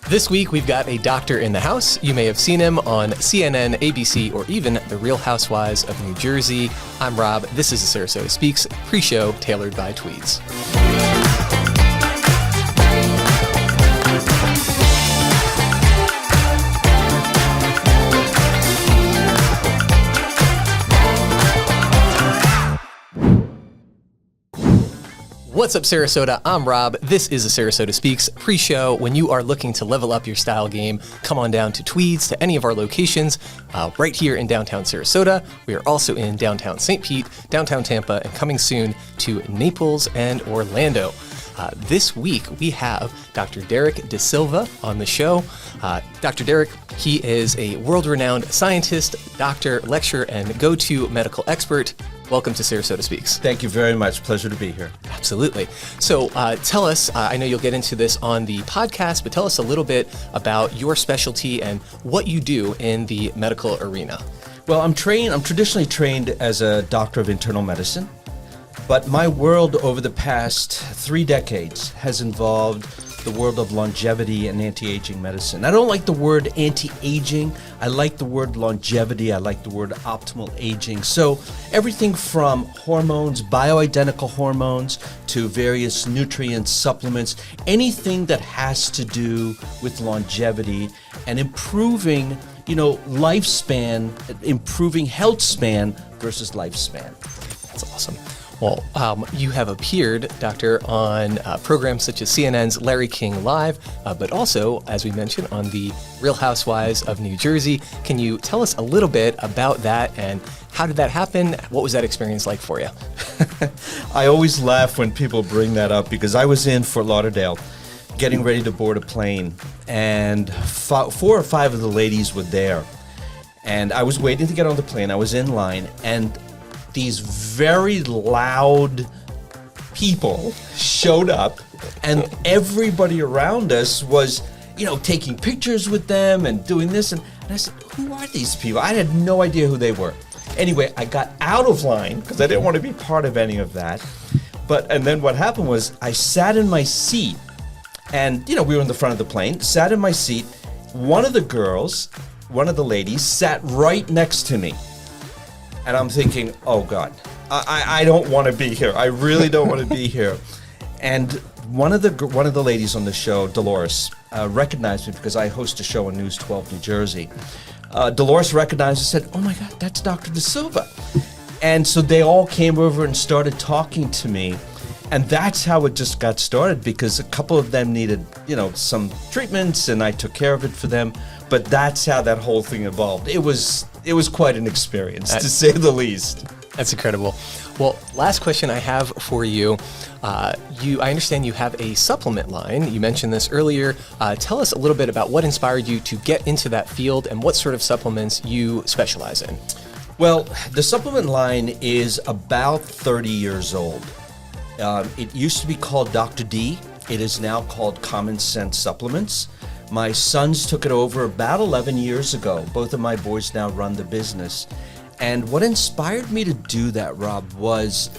This week, we've got a doctor in the house. You may have seen him on CNN, ABC, or even The Real Housewives of New Jersey. I'm Rob. This is the Sarasota SpeaX Pre-Show tailored by Tweeds. What's up, Sarasota? I'm Rob. This is the Sarasota SpeaX Pre-Show. When you are looking to level up your style game, come on down to Tweeds, to any of our locations right here in downtown Sarasota. We are also in downtown St. Pete, downtown Tampa, and coming soon to Naples and Orlando. This week, we have Dr. Derrick DeSilva on the show. Dr. Derrick, he is a world-renowned scientist, doctor, lecturer, and go-to medical expert. Welcome to Sarasota SpeaX. Thank you very much. Pleasure to be here. Absolutely. So tell us, I know you'll get into this on the podcast, but tell us a little bit about your specialty and what you do in the medical arena. Well, I'm traditionally trained as a doctor of internal medicine, but my world over the past 3 decades has involved the world of longevity and anti-aging medicine. I don't like the word anti-aging. I like the word longevity. I like the word optimal aging. So everything from hormones, bioidentical hormones, to various nutrient supplements, anything that has to do with longevity and improving, lifespan, improving health span versus lifespan. That's awesome. Well, you have appeared, Doctor, on programs such as CNN's Larry King Live, but also, as we mentioned, on the Real Housewives of New Jersey. Can you tell us a little bit about that and how did that happen? What was that experience like for you? I always laugh when people bring that up because I was in Fort Lauderdale getting ready to board a plane, and 4 or 5 of the ladies were there. And I was waiting to get on the plane. I was in line, and these very loud people showed up, and everybody around us was, taking pictures with them and doing this. And I said, who are these people? I had no idea who they were. Anyway, I got out of line because I didn't want to be part of any of that. And then what happened was I sat in my seat, and, we were in the front of the plane, sat in my seat. One of the ladies sat right next to me. And I'm thinking, oh God, I don't want to be here. I really don't want to be here. And one of the ladies on the show, Dolores, recognized me because I host a show on News 12 New Jersey. Dolores recognized and said, oh my God, that's Dr. DeSilva. And so they all came over and started talking to me. And that's how it just got started, because a couple of them needed, some treatments, and I took care of it for them. But that's how that whole thing evolved. It was quite an experience, to say the least. That's incredible. Well, last question I have for you. I understand you have a supplement line. You mentioned this earlier. Tell us a little bit about what inspired you to get into that field and what sort of supplements you specialize in. Well, the supplement line is about 30 years old. It used to be called Dr. D. It is now called Common Sense Supplements. My sons took it over about 11 years ago. Both of my boys now run the business. And what inspired me to do that, Rob, was,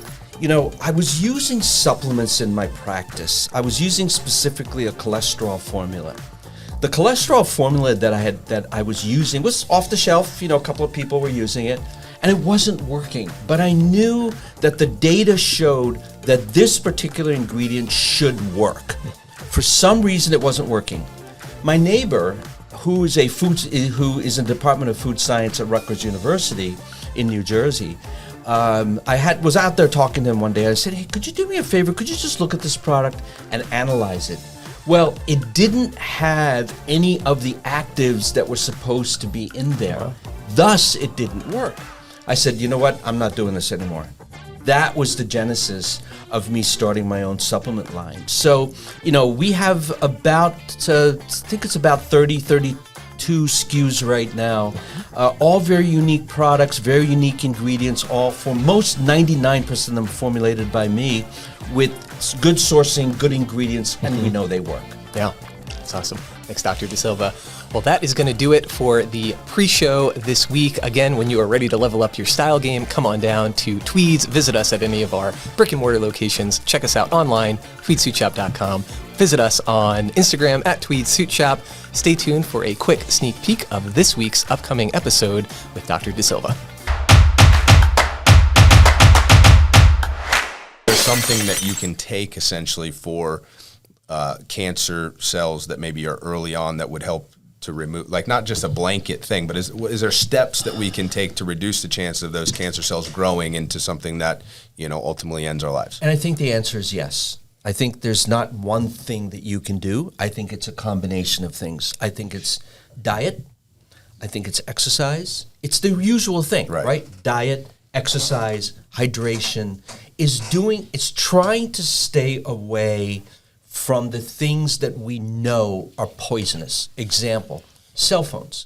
I was using supplements in my practice. I was using specifically a cholesterol formula. The cholesterol formula that I was using was off the shelf. A couple of people were using it, and it wasn't working. But I knew that the data showed that this particular ingredient should work. For some reason, it wasn't working. My neighbor, who is in the Department of Food Science at Rutgers University in New Jersey, was out there talking to him one day. I said, hey, could you do me a favor? Could you just look at this product and analyze it? Well, it didn't have any of the actives that were supposed to be in there. Thus, it didn't work. I said, you know what? I'm not doing this anymore. That was the genesis of me starting my own supplement line. So, we have about, I think it's about 32 SKUs right now. All very unique products, very unique ingredients, most 99% of them formulated by me with good sourcing, good ingredients, and we know they work. Yeah. That's awesome. Thanks, Dr. DeSilva. Well, that is going to do it for the pre-show this week. Again, when you are ready to level up your style game, come on down to Tweeds. Visit us at any of our brick and mortar locations. Check us out online, tweedsuitshop.com. Visit us on Instagram at tweedsuitshop. Stay tuned for a quick sneak peek of this week's upcoming episode with Dr. DeSilva. There's something that you can take essentially for cancer cells that maybe are early on that would help to remove, like not just a blanket thing, but is there steps that we can take to reduce the chance of those cancer cells growing into something that, ultimately ends our lives? And I think the answer is yes. I think there's not one thing that you can do. I think it's a combination of things. I think it's diet. I think it's exercise. It's the usual thing, right? Diet, exercise, hydration. It's trying to stay away from the things that we know are poisonous. Example, cell phones.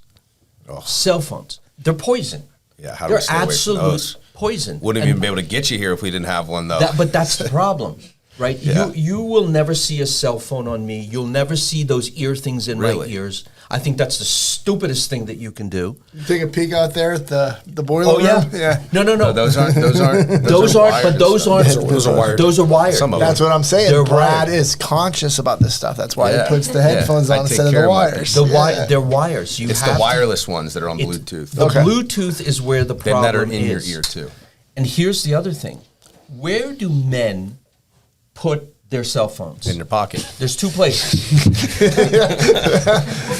Cell phones. They're poison. Yeah, how do we stay away from those? Poison. Wouldn't even be able to get you here if we didn't have one, though. But that's the problem, right? Yeah. You will never see a cell phone on me. You'll never see those ear things in my ears. I think that's the stupidest thing that you can do. You take a peek out there at the boiler room? Yeah. No. Those aren't. Those aren't wired. Those are wired. Some of That's them. what I'm saying. They're Brad wired. is conscious about this stuff. That's why Yeah. he puts the headphones I on take instead of care the of my wires. things. They're wires. It's the wireless ones that are on Bluetooth. The Okay. Bluetooth is where the problem That are in your is. ear too. And here's the other thing. Where do men put their cell phones? In your pocket. There's two places.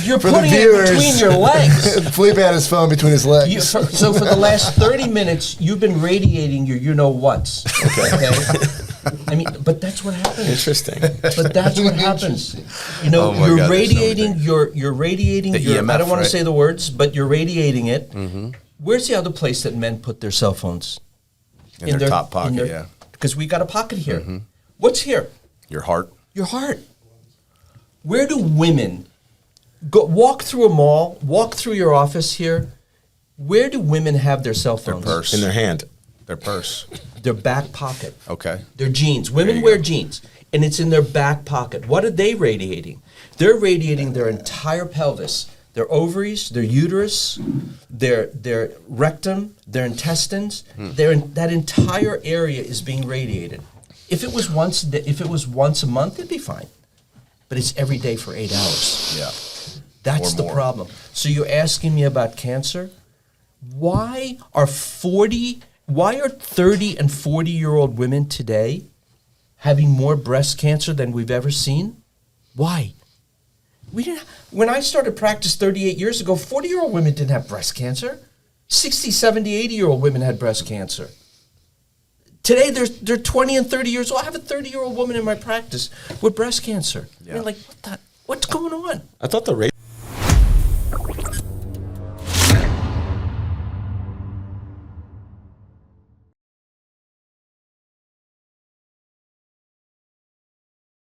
You're For the putting it viewers. between your legs. Felipe had his phone between his legs. So for the last 30 minutes, you've been radiating your you-know-whats. Okay? I mean, but that's what happens. Interesting. But that's what happens. Oh my You're God, there's so many radiating you're radiating The your, I EMF, don't want to right? say the words, but you're radiating it. Mm-hmm. Where's the other place that men put their cell phones? In their top pocket, yeah. Because we got a pocket here. What's here? Your heart. Your heart. Where do women go? Walk through a mall, walk through your office here. Where do women have their cell Their phones? purse. In their hand. Their purse. Their back pocket. Okay. Their jeans. Women you wear go. jeans, and it's in their back pocket. What are they radiating? They're radiating their entire pelvis, their ovaries, their uterus, their rectum, their intestines. That entire area is being radiated. If it was once a month, it'd be fine. But it's every day for 8 hours. Yeah. That's Or the more. problem. So you're asking me about cancer? Why are 30 and 40-year-old women today having more breast cancer than we've ever seen? Why? When I started practice 38 years ago, 40-year-old women didn't have breast cancer. 60, 70, 80-year-old women had breast cancer. Today, they're 20 and 30 years old. I have a 30-year-old woman in my practice with breast cancer. Yeah. You're like, what's going on? I thought the rate